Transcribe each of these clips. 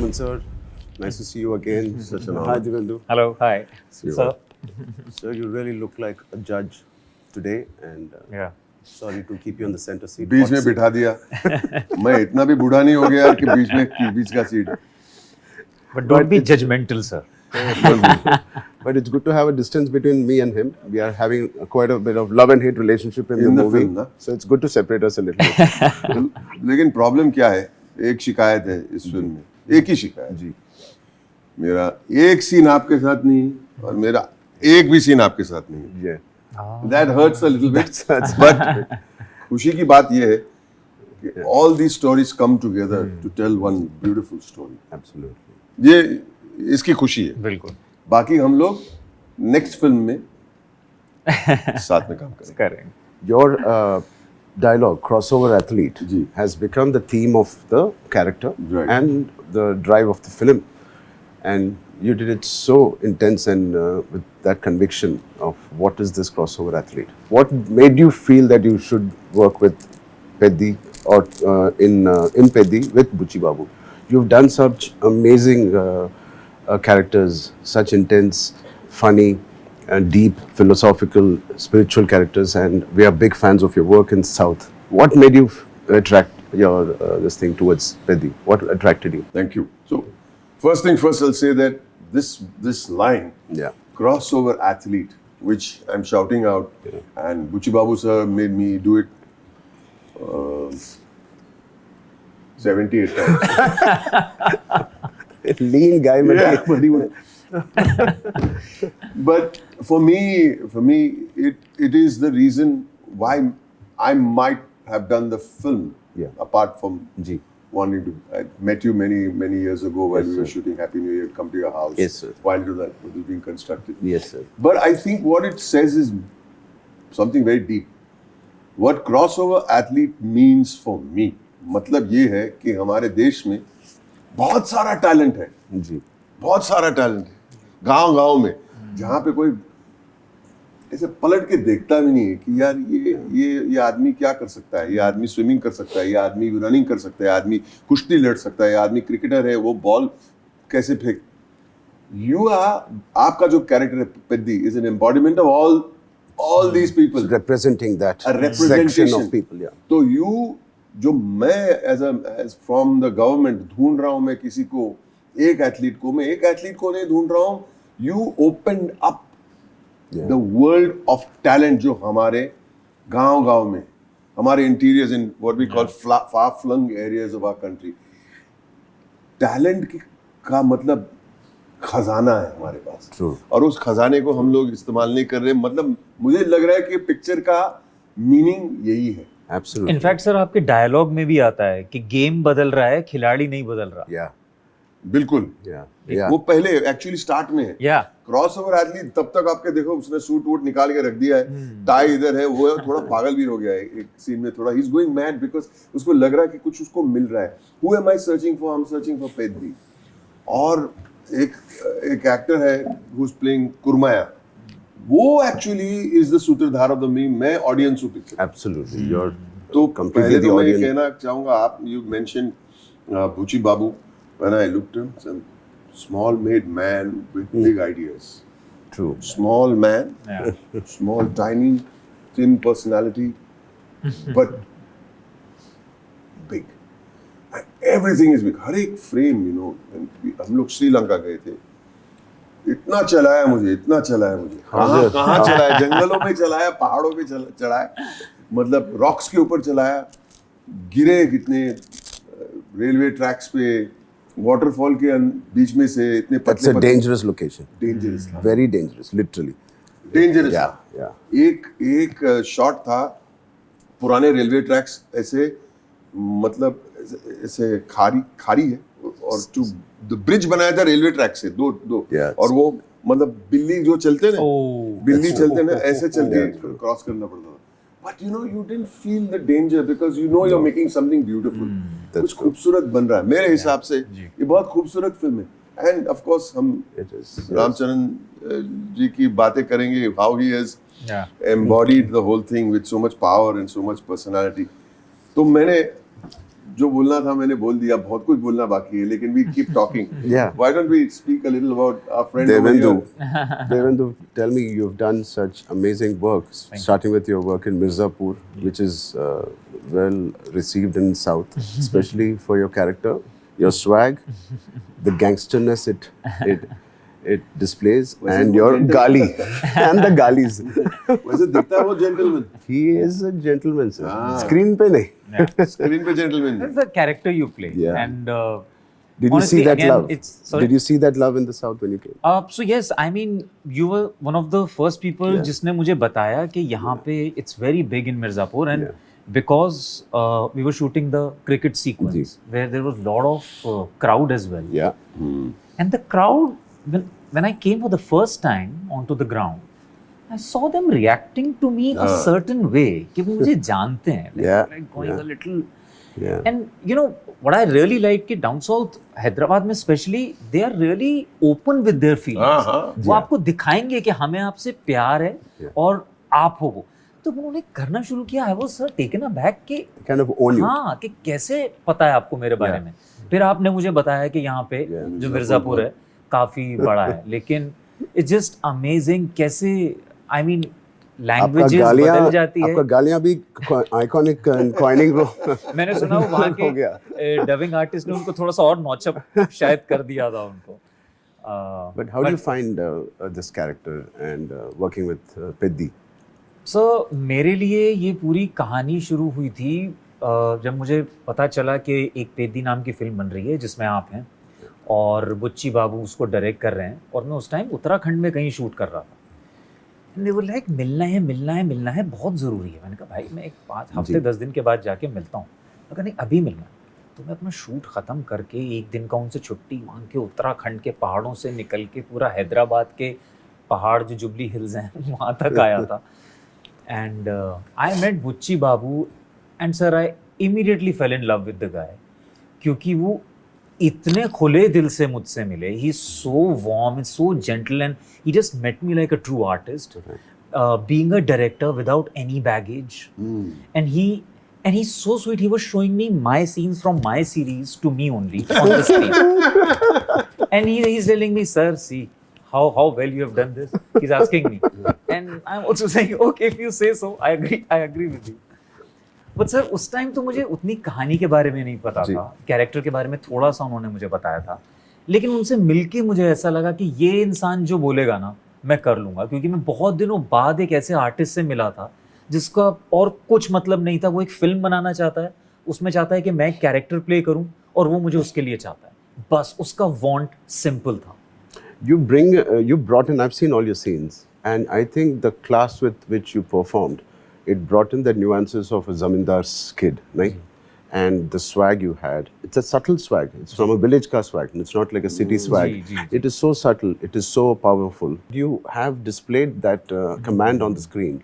Boman sir, nice to see you again. Such an honor. Hi Divyendu. Hello, hi. Sir, you really look like a judge today, and Yeah. sorry to keep you on the center seat. बीच में बिठा दिया मैं इतना भी बूढ़ा नहीं हो गया यार कि बीच का seat But don't be judgmental, sir. But it's good to have a distance between me and him. We are having quite a bit of love and hate relationship in the movie, film, na? so it's good to separate us a little bit. लेकिन problem क्या है एक शिकायत है इस film में एक ही शिकायत जी मेरा एक सीन आपके साथ नहीं और मेरा एक भी सीन आपके साथ नहीं yeah. That hurts a little bit That's but खुशी की बात यह है कि all the stories come together to tell one beautiful story Absolutely. ये इसकी खुशी है बिल्कुल. बाकी हम लोग नेक्स्ट फिल्म में साथ में काम करेंगे करेंगे. Your dialogue, crossover athlete, Ji. has become the theme of the character Right. and the drive of the film. And you did it so intense and with that conviction of what is this crossover athlete. What made you feel that you should work with Peddi or in Peddi with Buchi Babu? You've done such amazing characters, such intense, funny, and deep, philosophical, spiritual characters, and we are big fans of your work in South. What made you attract your this thing towards Peddi? What attracted you? Thank you. So, first thing first, I'll say that this line, Yeah. crossover athlete, which I'm shouting out, and Buchi Babu sir made me do it 78 times. Lean guy, Yeah, but he was. But for me, it is the reason why I might have done the film. Yeah. Apart from Ji. wanting to, I met you many years ago while Yes, we were sir. shooting Happy New Year, come to your house. Yes, sir. While it was being constructed. Yes, sir. But I think what it says is something very deep. What crossover athlete means for me, मतलब ये है कि हमारे देश में बहुत सारा talent है, Ji. बहुत सारा टैलेंट है, गांव में, जहाँ पे कोई ऐसे पलट के देखता भी नहीं है कि यार ये आदमी क्या कर सकता है, ये आदमी स्विमिंग कर सकता है, ये आदमी रनिंग कर सकता है, आदमी कुश्ती लड़ सकता है, ये आदमी क्रिकेटर है, वो बॉल कैसे फेंक. आपका जो कैरेक्टर है Peddi is an embodiment of all these people, Representing that a representation section of people, yeah. तो जो मैं as from the government ढूंढ रहा हूँ, मैं किसी को एक एथलीट को नहीं ढूंढ रहा हूँ. You opened up Yeah. the world of talent जो हमारे गांव में, हमारे interiors in what we call far flung areas of our country. Talent का मतलब खजाना है हमारे पास. True. और उस खजाने को हम लोग इस्तेमाल नहीं कर रहे. मतलब मुझे लग रहा है कि पिक्चर का मीनिंग यही है. Absolutely. इनफैक्ट सर आपके डायलॉग में भी आता है कि गेम बदल रहा है, खिलाड़ी नहीं बदल रहा. Yeah. बिल्कुल. Yeah. वो पहले एक्चुअली स्टार्ट में है. या क्रॉस ओवर एथलीट तब तक आपके देखो उसने सूट वूट निकाल के रख दिया है, टाई इधर है, वो है, थोड़ा पागल भी हो गया है एक सीन में, थोड़ा he is going mad because उसको लग रहा है कि कुछ उसको मिल रहा है. Who am I searching for? I am searching for Peddi. और एक एक्टर है हु इज प्लेइंग कुरमाया, वो एक्चुअली इज द सूत्रधार ऑफ द मीम. मैं ऑडियंस हूं पिक्चर. Absolutely. You're तो completely पहले the तो मैं ये audience. कहना चाहूंगा, आप you mention Buchi Babu, when I looked him, some small made man with big ideas. True. Small man, Yeah. small, tiny, thin personality, but big. And everything is big. हर एक frame, you know. हम लोग श्रीलंका गए थे. इतना चलाया मुझे. कहाँ चलाया? जंगलों में चलाया, पहाड़ों पे चलाया, मतलब रॉक्स के ऊपर चलाया, गिरे कितने रेलवे ट्रैक्स पे, वाटरफॉल के बीच में से इतने That's a dangerous location. Dangerous था. Very dangerous, literally. Dangerous Yeah, था. yeah. एक शॉट था, पुराने रेलवे ट्रैक्स ऐसे, मतलब ऐसे खारी है, और द ब्रिज बनाया था रेलवे ट्रैक से दो. Yes. और वो मतलब बिल्ली जो चलते ना, Oh. बिल्ली चलते ना, ऐसे चलते Yeah. क्रॉस करना पड़ता था. But you know, you didn't feel the danger because you know you're making something beautiful. कुछ खूबसूरत बन रहा है. मेरे हिसाब से ये बहुत खूबसूरत फिल्म है. And of course हम It is. रामचरण जी की बातें करेंगे, how he has embodied the whole thing with so much power and so much personality. तो मैंने जो बोलना था मैंने बोल दिया, बहुत कुछ बोलना बाकी है, लेकिन we keep talking. Yeah. Why don't we speak a little about our friend over Divyendu. here? Divyendu, tell me, you've done such amazing work, starting with your work in Mirzapur, which is well received in South, especially for your character, your swag, the gangsterness it displays, and your gali and the galis. वैसे दिखता है वो gentleman. He is a gentleman, sir. Screen पे नहीं. Screen पे gentleman. That's the character you play. Yeah. And Did you honestly, see that again, love? sorry? Did you see that love in the South when you came? So yes, I mean, you were one of the first people जिसने मुझे बताया कि यहाँ पे it's very big in Mirzapur, and because we were shooting the cricket sequence where there was a lot of crowd as well. Yeah. And the crowd, when I came for the first time onto the ground, I saw them reacting to me a certain way कि वो मुझे जानते हैं, like going a little. Yeah. And you know what I really like कि down south Hyderabad में especially they are really open with their feelings. वो आपको दिखाएंगे कि हमें आपसे प्यार है और आप हो वो. तो उन्होंने करना शुरू किया. I was taken aback कि kind of own you. हाँ कि कैसे पता है आपको मेरे बारे में. फिर आपने मुझे बताया कि यहाँ पे जो मिर्जापुर है काफी बड़ा है, लेकिन it's just amazing कैसे I mean लैंग्वेजेस बदल जाती है. आपका गालियां भी आइकॉनिक कॉइनिंग को मैंने सुना वो वहाँ के डबिंग आर्टिस्ट ने उनको थोड़ा सा और नौचप शायद कर दिया था उनको. But how do you find this character and working with Peddi? So मेरे लिए ये पूरी कहानी शुरू हुई थी जब मुझे पता चला कि एक पेद्दी नाम की फिल्म बन रही है जिसमें आप हैं और बुच्ची बाबू उसको डायरेक्ट कर रहे हैं, और मैं उस टाइम उत्तराखंड में कहीं शूट कर रहा था. And they were like, मिलना है बहुत ज़रूरी है. मैंने कहा भाई मैं एक 5 हफ्ते 10 दिन के बाद जाके मिलता हूँ. मैं कहा नहीं अभी मिलना है. तो मैं अपना शूट ख़त्म करके एक दिन का उनसे छुट्टी मांग के उत्तराखंड के पहाड़ों से निकल के पूरा हैदराबाद के पहाड़ जो जुबली हिल्स हैं वहाँ तक आया था. And I met Buchi Babu and sir I immediately fell in love with the guy, क्योंकि वो इतने खुले दिल से मुझसे मिले. He is so warm and so gentle and he just met me like a true artist, being a director without any baggage. And he's so sweet. He was showing me my scenes from my series to me only on the screen. And he's telling me, sir, see how well you have done this. He's asking me. And I'm also saying, okay, if you say so, I agree with you. But sir, उस time तो मुझे उतनी कहानी के बारे में नहीं पता था. कैरेक्टर के बारे में थोड़ा सा उन्होंने मुझे बताया था. लेकिन उनसे मिलके मुझे ऐसा लगा कि ये इंसान जो बोलेगा ना मैं कर लूँगा, क्योंकि मैं बहुत दिनों बाद एक ऐसे आर्टिस्ट से मिला था जिसका और कुछ मतलब नहीं था. वो एक फिल्म बनाना चाहता है, उसमें चाहता है कि मैं एक कैरेक्टर प्ले करूं और वो मुझे उसके लिए चाहता है. बस उसका वांट सिंपल था. You brought in, I've seen all your scenes, and I think the class with which you performed, it brought in the nuances of a zamindar's kid, right? And the swag you had, it's a subtle swag. It's from a village ka swag. It's not like a city swag. It is so subtle. It is so powerful. You have displayed that command on the screen.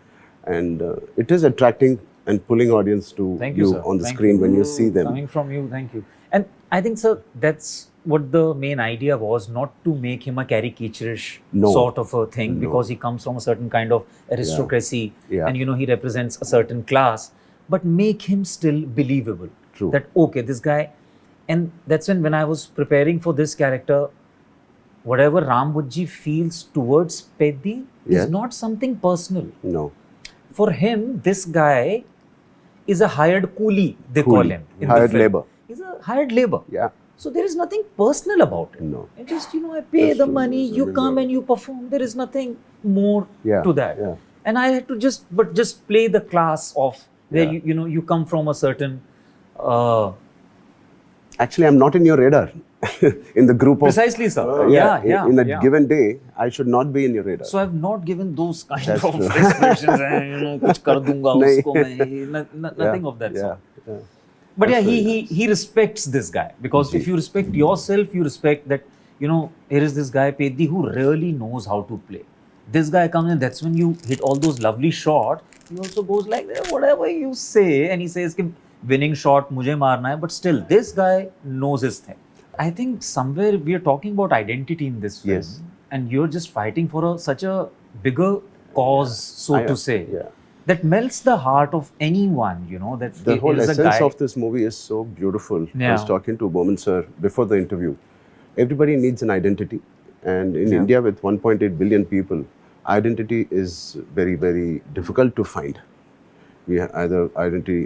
And it is attracting and pulling audience to you on the screen when you see them. Coming from you, thank you. And I think, sir, that's what the main idea was, not to make him a caricaturish sort of a thing, because he comes from a certain kind of aristocracy and, you know, he represents a certain class, but make him still believable. True. That, okay, this guy, and that's when I was preparing for this character, whatever Ram Bujji feels towards Peddi is not something personal. No. For him, this guy is a hired coolie, they call him. Hired labor. He's a hired labor. Yeah. So there is nothing personal about it. No. It just, you know, I pay the money, you come and you perform. There is nothing more to that. Yeah. And I had to just play the class of where you know you come from a certain. Actually, I'm not in your radar. In the group of precisely, sir. In a given day, I should not be in your radar. So I've not given those kind of expressions. You know, कुछ कर दूंगा उसको मैं. Nothing of that sort. But yeah, he respects this guy, because if you respect yourself, you respect that, you know, here is this guy Peddi who really knows how to play. This guy comes in, that's when you hit all those lovely shots. He also goes like, whatever you say, and he says कि winning shot मुझे मारना है, but still this guy knows his thing. I think somewhere we are talking about identity in this film, and you're just fighting for such a bigger cause, so to say. Yeah. that melts the heart of anyone, you know, that The whole is a essence guy. of this movie is so beautiful. I Yeah. was talking to Boman sir before the interview. Everybody needs an identity, and in Yeah. India with 1.8 billion people, identity is very, very difficult to find. We have either identity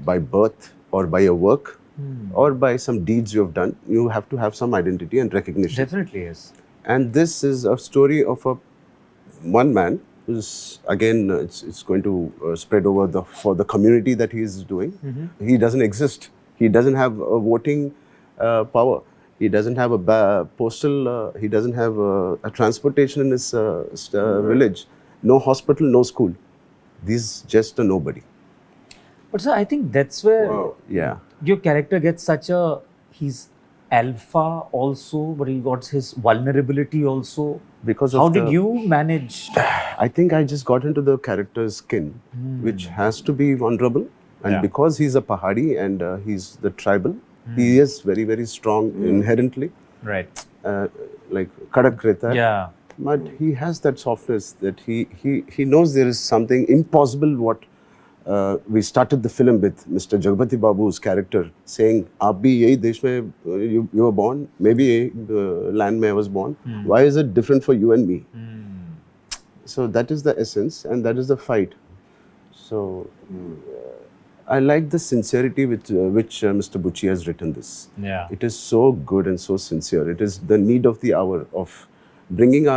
by birth or by your work or by some deeds you have done. You have to have some identity and recognition. Definitely is. And this is a story of one man who's again it's going to spread over for the community that he is doing. He doesn't exist. He doesn't have a voting power. He doesn't have a postal. He doesn't have a transportation in his village. No hospital, no school. He's just a nobody. But sir, I think that's where Wow. Yeah. your character gets such a, he's alpha also, but he got his vulnerability also. Because of How did you manage? I think I just got into the character's skin, which has to be vulnerable. And Yeah. because he's a Pahadi and he's the tribal, he is very, very strong inherently, Right. like Kadak Rehta hai. Yeah. But he has that softness that he knows there is something impossible. What we started the film with Mr. Jagapathi Babu's character saying, "Aap bhi yahi desh mein you were born, maybe land mein I was born. Why is it different for you and me?" So that is the essence, and that is the fight. So I like the sincerity with which Mr. Buchi has written this. Yeah. It is so good and so sincere. It is the need of the hour of bringing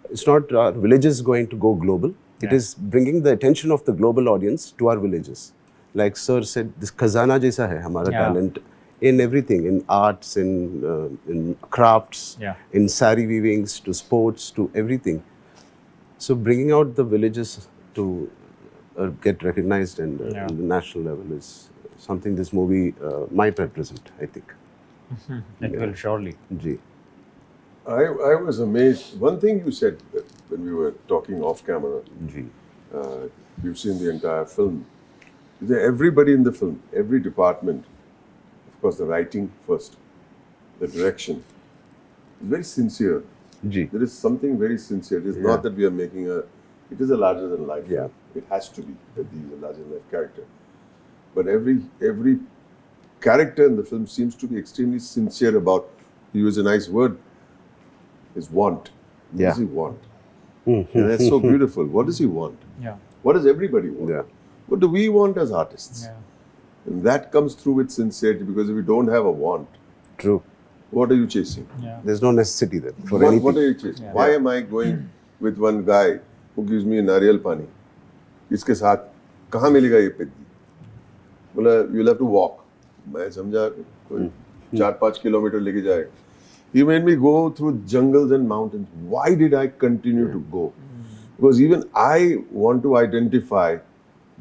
it's not our villages going to go global. It Yeah. is bringing the attention of the global audience to our villages. Like Sir said, this khazana jaisa hai hamara Yeah. talent in everything, in arts, in crafts, Yeah. in sari weavings, to sports, to everything. So bringing out the villages to get recognized and Yeah. in the national level is something this movie might represent, I think. It will surely. Ji. I was amazed. One thing you said when we were talking off camera, Ji. you've seen the entire film. Everybody in the film, every department, of course, the writing first, the direction, is very sincere. Ji. There is something very sincere. It is not that we are making it is a larger than life. Yeah. It has to be that he is a larger than life character. But every character in the film seems to be extremely sincere about, he use a nice word, his want. What Yeah. does he want? And that's so beautiful. What does he want? Yeah. What does everybody want? Yeah. What do we want as artists? Yeah. And that comes through with sincerity, because if you don't have a want, True. what are you chasing? Yeah. There's no necessity there for What anything. are you chasing? Yeah. Why am I going with one guy who gives me नारियल पानी? इसके साथ कहाँ मिलेगा ये पेद्दी? बोला you'll have to walk. मैं समझा कोई 4-5 किलोमीटर लेके जाएगा. He made me go through jungles and mountains. Why did I continue to go? Because even I want to identify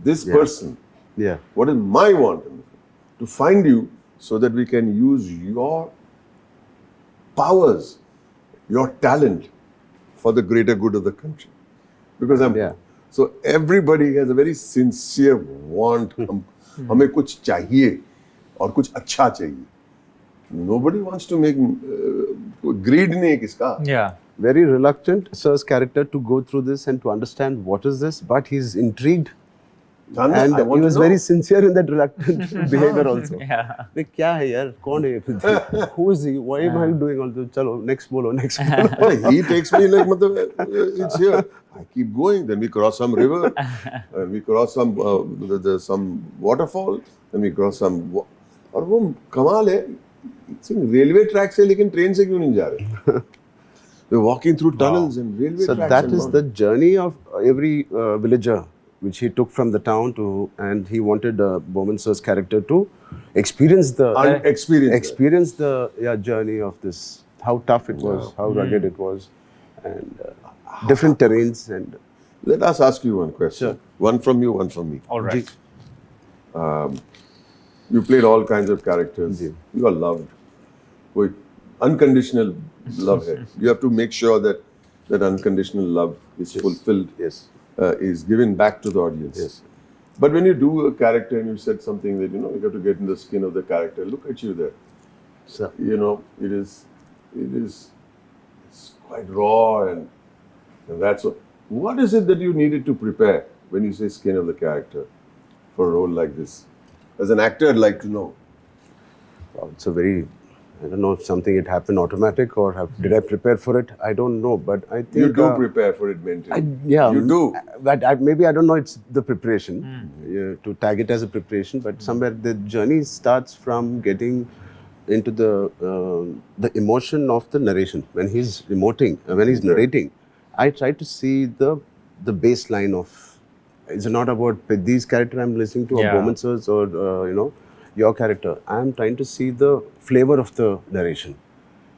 this person. Yeah. What is my want in the film? To find you so that we can use your powers, your talent for the greater good of the country. Because Yeah. so everybody has a very sincere want. हमें कुछ चाहिए और कुछ अच्छा चाहिए. Nobody wants to make greed नहीं है किसका. Yeah. Very reluctant, Sir's character, to go through this and to understand what is this, but he's intrigued. And And I he want was to know. very sincere in that reluctant behavior also. Yeah. Like, क्या है यार? कौन है ये Vriddhi? Who is he? Why am I doing all this? चलो, next बोलो, next बोलो. Well, he takes me like मतलब it's here. I keep going. Then we cross some river, and we cross some some waterfall. Then we cross some. और वो कमाल है. Railway track से लेकिन ट्रेन से क्यों नहीं जा रहे? We're walking through tunnels and railway So tracks. that and is all. the journey of every villager, which he took from the town to, and he wanted Boman Sir's character to experience the Experience the journey of this, how tough it was, how rugged it was, and different terrains. And Let us ask you one question. Sure. One from you, one from me. All right. You played all kinds of characters. Ji. You are loved. कोई unconditional love है. You have to make sure that that unconditional love is fulfilled, yes, is given back to the audience. yes, But when you do a character and you said something that, you have to get in the skin of the character, look at you there. so It is it's quite raw and that's what is it that you needed to prepare when you say skin of the character for a role like this? As an actor, I'd like to know. Well, it's a very, I don't know if something it happened automatic or did I prepare for it? I don't know, but I think You do prepare for it mentally. yeah, You do. But maybe I don't know. It's the preparation to tag it as a preparation, but somewhere the journey starts from getting into the emotion of the narration when he's emoting, when he's narrating. I try to see the baseline of. It's not about Peddi's character I'm listening to, or Boman sir's, or your character. I'm trying to see the flavor of the narration.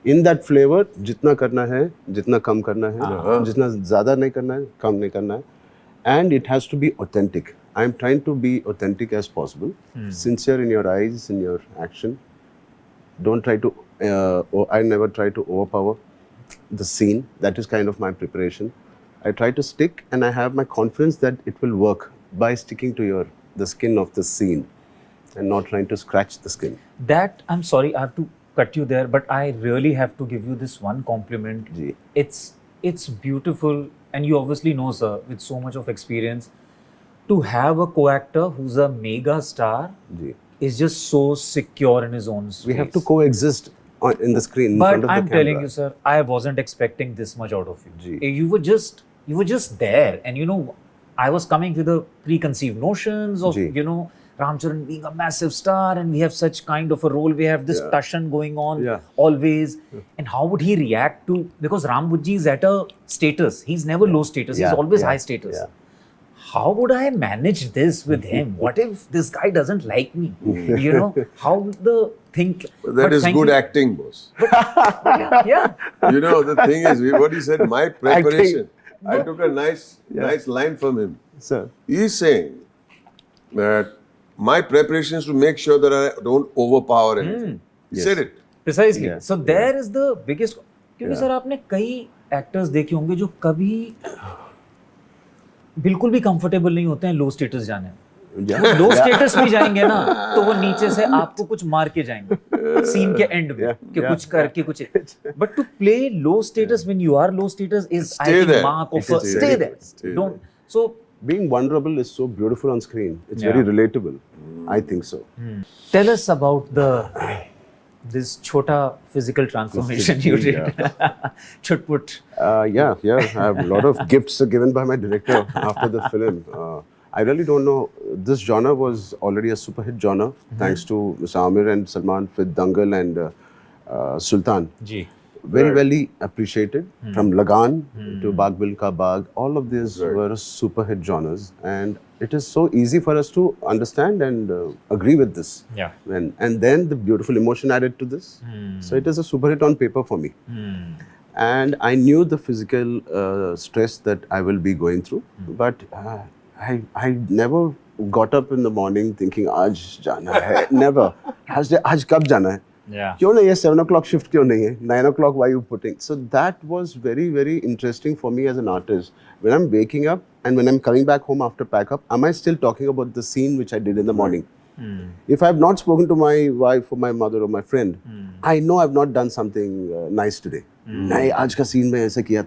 In that flavor, जितना करना है, जितना कम करना है, जितना ज़्यादा नहीं करना है, कम नहीं करना है, and it has to be authentic. I'm trying to be authentic as possible, sincere in your eyes, in your action. Don't try to. I never try to overpower the scene. That is kind of my preparation. I try to stick, and I have my confidence that it will work by sticking to the skin of the scene, and not trying to scratch the skin. That, I'm sorry, I have to cut you there, but I really have to give you this one compliment. Ji. It's beautiful, and you obviously know, sir, with so much of experience, to have a co-actor who's a mega star Ji. is just so secure in his own space. We have to coexist in the screen in But front of I'm the camera. telling you, sir, I wasn't expecting this much out of you. Ji. You were just there, and I was coming with the preconceived notions of Ji. Charan being a massive star, and we have such kind of a role. We have this Tashan going on always. And how would he react to, because Rambuji is at a status. He's never low status. He's always high status. Yeah. How would I manage this with him? What if this guy doesn't like me? How the thing. That is good acting, boss. Yeah. The thing is, what he said, my preparation. I took a nice line from him. Sir. He's saying that my preparation is to make sure that I don't overpower anything. He said it. Precisely. Yeah. So there is the biggest. क्योंकि sir आपने कई actors देखे होंगे जो कभी बिल्कुल भी comfortable नहीं होते हैं लो स्टेटस जाने में. लो स्टेटस में जाएंगे ना तो वो नीचे से आपको कुछ मार के जाएंगे सीन के एंड में कि कुछ करके कुछ. But to play low status when you are low status is I think mark of stay there. Don't. So being vulnerable is so beautiful on screen. It's very relatable. I think so. Tell us about this chota physical transformation you did. Chutput. Yeah. I have a lot of gifts given by my director after the film. I really don't know. This genre was already a super hit genre, thanks to Mr. Amir and Salman with Dangal and Sultan. Ji. Very appreciated. From Lagan to Baag Bil Ka Baag, all of these were super hit genres, and it is so easy for us to understand and agree with this. Yeah. And then the beautiful emotion added to this. So it is a super hit on paper for me. And I knew the physical stress that I will be going through, but I never got up in the morning thinking, "Aaj jana hai." Never. Aaj kab jana hai? Yeah. क्यों नहीं है 7 o'clock shift क्यों नहीं है 9 o'clock why you putting? So that was very interesting for me as an artist. When I'm waking up and when I'm coming back home after pack up, am I still talking about the scene which I did in the morning? If I have not spoken to my wife or my mother or my friend, I know I've not done something nice today. नहीं आज का scene में ऐसा किया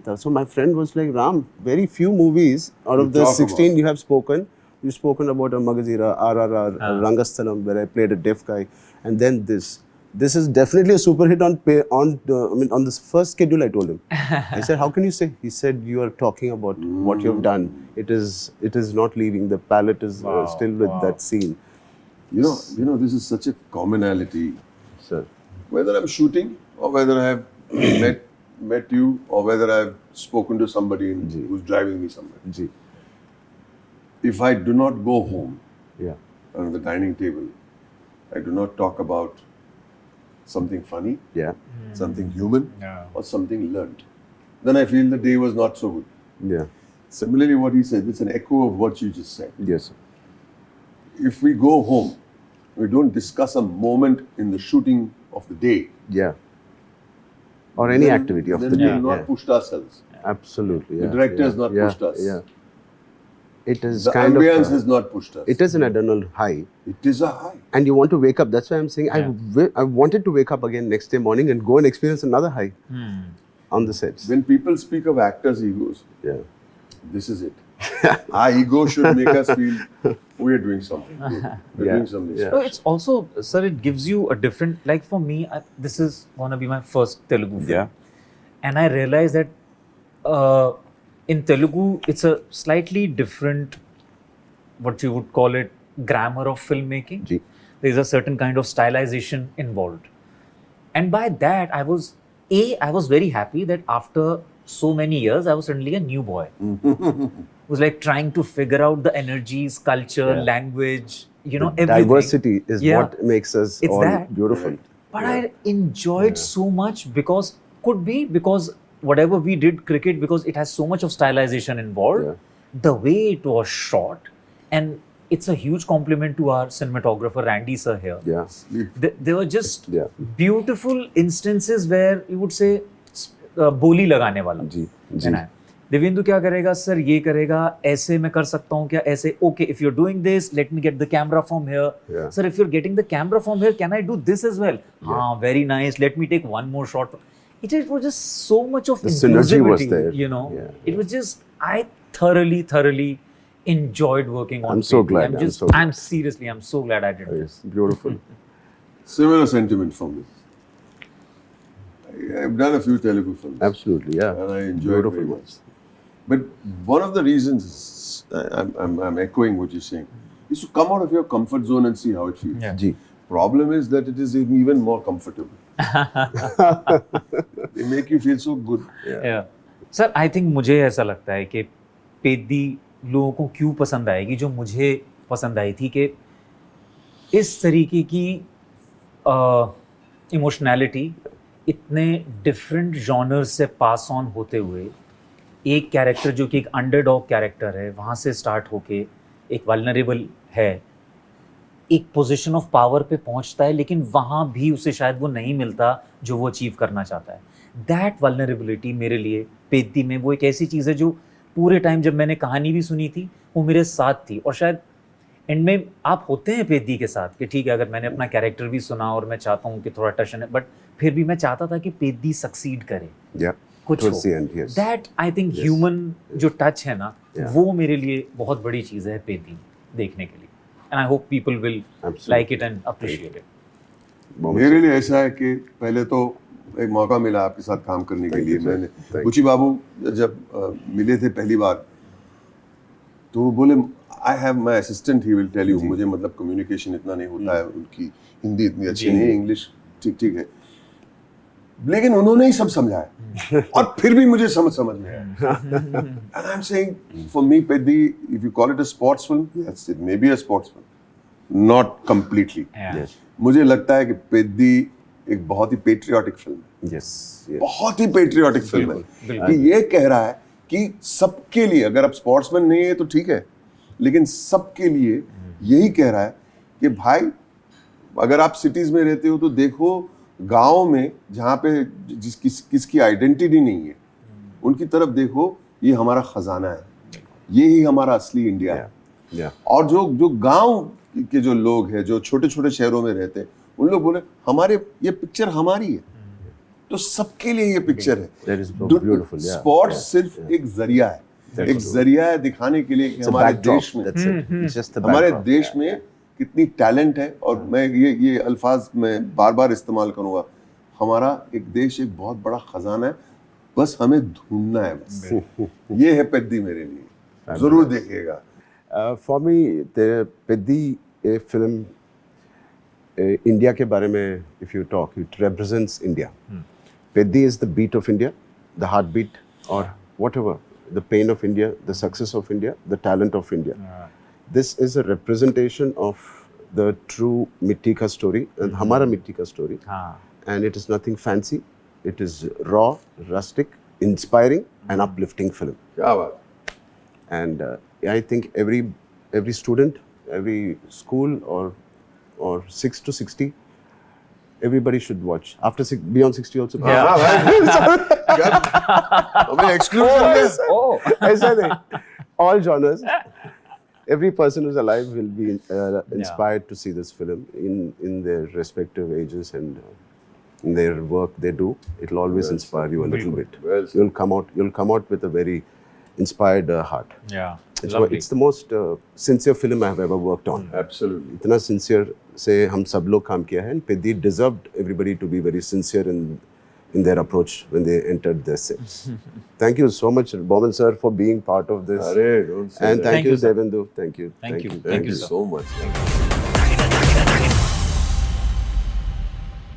था. So my friend was like, Ram, very few movies out of the 16 you have spoken. You've spoken about a Magazira, RRR, Rangasthalam, where I played a deaf guy, and then this. This is definitely a super hit on this first schedule. I told him. I said, "How can you say?" He said, "You are talking about what you have done. It is not leaving. The palette is still with that scene." This is such a commonality. Sir. Whether I'm shooting or whether I have met you or whether I've spoken to somebody who's driving me somewhere. Ji. If I do not go home, on the dining table, I do not talk about something funny, something human, or something learned, then I feel the day was not so good. Yeah. Similarly, what he said, it's an echo of what you just said. Yes, sir. If we go home, we don't discuss a moment in the shooting of the day. Yeah. Or any activity of the day. Then we have not pushed ourselves. Absolutely. Yeah. The director has not pushed us. Yeah. It is The kind ambience of. has not pushed us. It is an adrenaline high. It is a high. And you want to wake up. That's why I'm saying I wanted to wake up again next day morning and go and experience another high on the sets. When people speak of actors' egos, this is it. Our ego should make us feel we are doing something good. We're doing something Yeah. No, it's also, sir, it gives you a different, like for me, this is gonna be my first Telugu film. Yeah. And I realized that in Telugu, it's a slightly different, what you would call it, grammar of filmmaking. Ji. There's a certain kind of stylization involved. And by that, I was very happy that after so many years, I was suddenly a new boy. Was like trying to figure out the energies, culture, Yeah. language, everything. Diversity is Yeah. what makes us It's all that. beautiful. But I enjoyed so much because whatever we did cricket, because it has so much of stylization involved, Yeah. the way it was shot, and it's a huge compliment to our cinematographer Randy sir here. Yeah. There were just Yeah. beautiful instances where you would say बोली लगाने वाला जी, जी. है ना? दिव्येंदु क्या करेगा sir, ये करेगा, ऐसे मैं कर सकता हूँ क्या, ऐसे, okay, if you are doing this let me get the camera from here, sir if you are getting the camera from here can I do this as well, हाँ very nice, let me take one more shot. It was just so much of The synergy was inclusivity, there. Yeah. It was just, I thoroughly enjoyed working on I'm so Peddi. glad, I'm so glad. I'm so glad I did this. It's beautiful. Similar sentiment from me. I've done a few Telugu films. Absolutely, yeah. And I enjoyed it very much. But one of the reasons I'm echoing what you're saying is to come out of your comfort zone and see how it feels. Yeah. Ji. Problem is that it is even more comfortable. They make you feel so good. Yeah. Sir I think मुझे ऐसा लगता है कि पेद्दी लोगों को क्यों पसंद आएगी, जो मुझे पसंद आई थी, कि इस तरीके की इमोशनैलिटी इतने डिफरेंट जॉनर्स से पास ऑन होते हुए, एक कैरेक्टर जो कि एक अंडरडॉग कैरेक्टर है, वहाँ से स्टार्ट होके एक वल्नरेबल है, एक पोजीशन ऑफ पावर पे पहुंचता है, लेकिन वहाँ भी उसे शायद वो नहीं मिलता जो वो अचीव करना चाहता है. दैट वल्नरेबिलिटी मेरे लिए पेद्दी में वो एक ऐसी चीज़ है जो पूरे टाइम जब मैंने कहानी भी सुनी थी वो मेरे साथ थी. और शायद एंड में आप होते हैं पेद्दी के साथ कि ठीक है, अगर मैंने अपना कैरेक्टर भी सुना और मैं चाहता हूँ कि थोड़ा टशन है, बट फिर भी मैं चाहता था कि पेद्दी सक्सीड करे, Yeah. कुछ Towards the end, yes. That I think Yes. Human जो टच है ना, Yeah. वो मेरे लिए बहुत बड़ी चीज़ है पेद्दी देखने के लिए. And I hope people will Absolutely. Like it and appreciate it. मेरे लिए ऐसा है कि पहले तो एक मौका मिला आपके साथ काम करने के Thank लिए. you, sir. मैंने Thank बुची बाबू जब मिले थे पहली बार, तो वो बोले I have my assistant, he will tell you. मुझे मतलब कम्युनिकेशन इतना नहीं होता है, उनकी हिंदी इतनी अच्छी नहीं है, इंग्लिश ठीक है, लेकिन उन्होंने ही सब समझाया और फिर भी मुझे समझ में आया. And I am saying for me Peddi, if you call it a sports film, yes it may be a sports film, not completely. Yes. मुझे लगता है कि पेद्दी एक बहुत ही पेट्रियाटिक फिल्म है. Yes. Yes. बहुत ही पेट्रियाटिक फिल्म है कि ये कह रहा है कि सबके लिए, अगर आप स्पोर्ट्समैन नहीं है तो ठीक है, लेकिन सबके लिए यही कह रहा है कि भाई अगर आप सिटीज में रहते हो तो देखो गांव में जहाँ पे किसकी आइडेंटिटी नहीं है, उनकी तरफ देखो, ये हमारा खजाना है, ये ही हमारा असली इंडिया है. Yeah. और जो गांव के जो लोग हैं, जो छोटे छोटे शहरों में रहते हैं, उन लोग बोले हमारे ये पिक्चर हमारी है, तो सबके लिए ये पिक्चर है. That is so beautiful. Yeah. Sports Yeah. सिर्फ एक जरिया है, That's एक true. जरिया है दिखाने के लिए कि It's a हमारे backdrop. देश में, That's it. It's just the हमारे backdrop. देश में कितनी टैलेंट है. और मैं ये अल्फाज मैं बार बार इस्तेमाल करूंगा, हमारा एक देश एक बहुत बड़ा खजाना है, बस हमें ढूंढना है. बस ये है पेद्दी मेरे लिए, जरूर देखिएगा. For me, the Peddi film, India के बारे में, if you talk, it represents India. Peddi is the beat of India, the heartbeat, or whatever, the pain of India, the success of India, the talent of India. This is a representation of the true मिट्टी का story, and हमारा मिट्टी का story. And it is nothing fancy. It is raw, rustic, inspiring, and uplifting film. क्या बात. And I think every student, every school, or 6 to 60, everybody should watch. Beyond 60 also. हमें exclusive ऐसा नहीं. All genres. Every person who's alive will be inspired to see this film in their respective ages and in their work they do. It'll always inspire you a little bit. Well said. You'll come out with a very inspired heart. Yeah. Lovely. It's the most sincere film I have ever worked on. Absolutely. इतना sincere से हम सब लोग काम किया है, and Peddi deserved everybody to be very sincere in their approach when they entered the set. Thank you so much, Boman sir, for being part of this. Arey, don't say And that. thank you, sir. Divyendu. Thank you. Thank you. Thank you sir. so much.